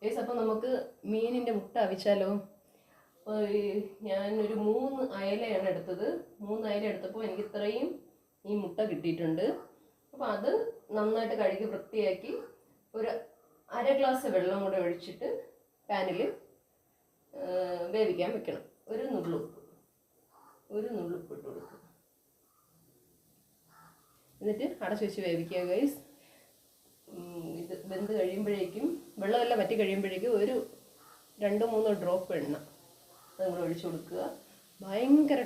Guys അപ്പോൾ നമുക്ക് മീനിൻ്റെ മുട്ട അവിച്ചാലോ? ഞാനൊരു 3 അയലയാണ് എടുത്തത്. 3 അയല എടുത്തപ്പോൾ എനിക്ക് ഇത്രയും ഈ മുട്ട കിട്ടിയിട്ടുണ്ട്. അപ്പോൾ അത് നന്നായിട്ട് കഴുകി വൃത്തിയാക്കി ഒരു 1/2 ഗ്ലാസ് വെള്ളം കൂടെ ഒഴിച്ചിട്ട് പാനിൽ വേവിക്കാൻ വെക്കണം. ഒരു നുള്ളുപ്പ് ഇട്ട് കൊടുക്കുക. എന്നിട്ട് അടച്ചു വെച്ച് വേവിക്കുക ഗൈസ്. ഇത് വെന്ത് കഴിയുമ്പോഴേക്കും വെള്ളമെല്ലാം വറ്റി കഴിയുമ്പോഴേക്കും ഒരു 2-3 ഡ്രോപ്പ് എണ്ണ അത് കൂടെ ഒഴിച്ചു കൊടുക്കുക. ഭയങ്കര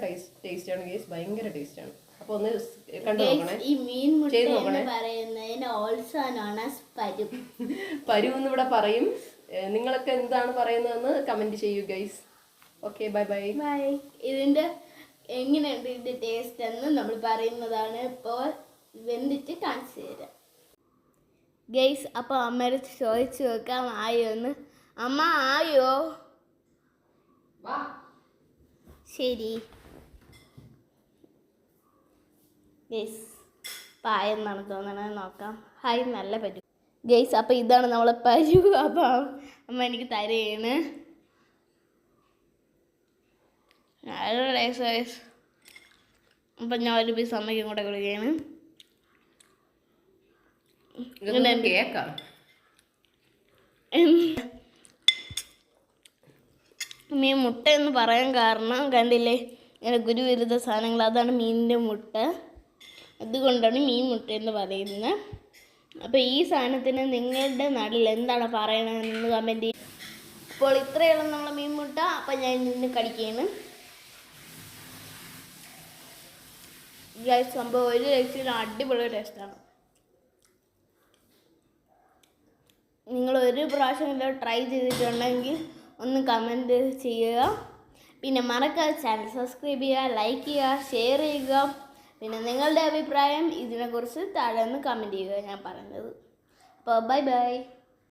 ടേസ്റ്റാണ് ഗൈസ്, ഭയങ്കര ടേസ്റ്റാണ്. അപ്പോൾ ഒന്ന് കണ്ടു നോക്കണേ. ഈ മീൻ ചെയ്ത് നോക്കണേ. പരു എന്ന് ഇവിടെ പറയും. നിങ്ങളൊക്കെ എന്താണ് പറയുന്നതെന്ന് കമന്റ് ചെയ്യൂ ഗൈസ്. Okay, bye bye. ഇതിന്റെ എങ്ങനെയുണ്ട് ഇതിന്റെ ടേസ്റ്റ് എന്ന് നമ്മൾ പറയുന്നതാണ്. ഇപ്പോൾ വെന്തിട്ട് കാണിച്ചു തരാം ഗൈസ്. അപ്പോൾ അമ്മയുടെ ചോദിച്ചു നോക്കാം ആയോ എന്ന്. അമ്മ ആയോ? ശരി ഗൈസ്, പായെന്നാണ് തോന്നണത്. നോക്കാം. ഹായ്, നല്ല പരു ഗൈസ്. അപ്പോൾ ഇതാണ് നമ്മളെ പരു. അപ്പം അമ്മ എനിക്ക് തരുകയാണ്. നല്ല ടേസ്റ്റ് ഗൈസ്. അപ്പം ഞാൻ ഒരു പീസ് അമ്മയ്ക്കും കൂടെ കൊടുക്കുകയാണ്. മീൻ മുട്ട എന്ന് പറയാൻ കാരണം കണ്ടില്ലേ, ഇങ്ങനെ ഗുരുവിരുദ്ധ സാധനങ്ങൾ, അതാണ് മീനിൻ്റെ മുട്ട. അതുകൊണ്ടാണ് മീൻ മുട്ട എന്ന് പറയുന്നത്. അപ്പോൾ ഈ സാധനത്തിന് നിങ്ങളുടെ നാട്ടിൽ എന്താണ് പറയണതെന്ന് കമൻറ്റ് ചെയ്യും. അപ്പോൾ ഇത്രയുള്ള നമ്മളെ മീൻ മുട്ട. അപ്പം ഞാൻ ഇന്ന് കടിക്കുകയാണ് ഗൈസ്. സംഭവം ഒരു രക്ഷയിലും അടിപൊളി ടേസ്റ്റാണ്. നിങ്ങൾ ഒരു പ്രാവശ്യമെങ്കിലും ട്രൈ ചെയ്തിട്ടുണ്ടെങ്കിൽ ഒന്ന് കമൻറ്റ് ചെയ്യുക. പിന്നെ മറക്കാതെ ചാനൽ സബ്സ്ക്രൈബ് ചെയ്യുക, ലൈക്ക് ചെയ്യുക, ഷെയർ ചെയ്യുക. പിന്നെ നിങ്ങളുടെ അഭിപ്രായം ഇതിനെക്കുറിച്ച് താഴെ ഒന്ന് കമൻറ്റ് ചെയ്യുക ഞാൻ പറയുന്നത്. അപ്പോൾ ബൈ ബൈ.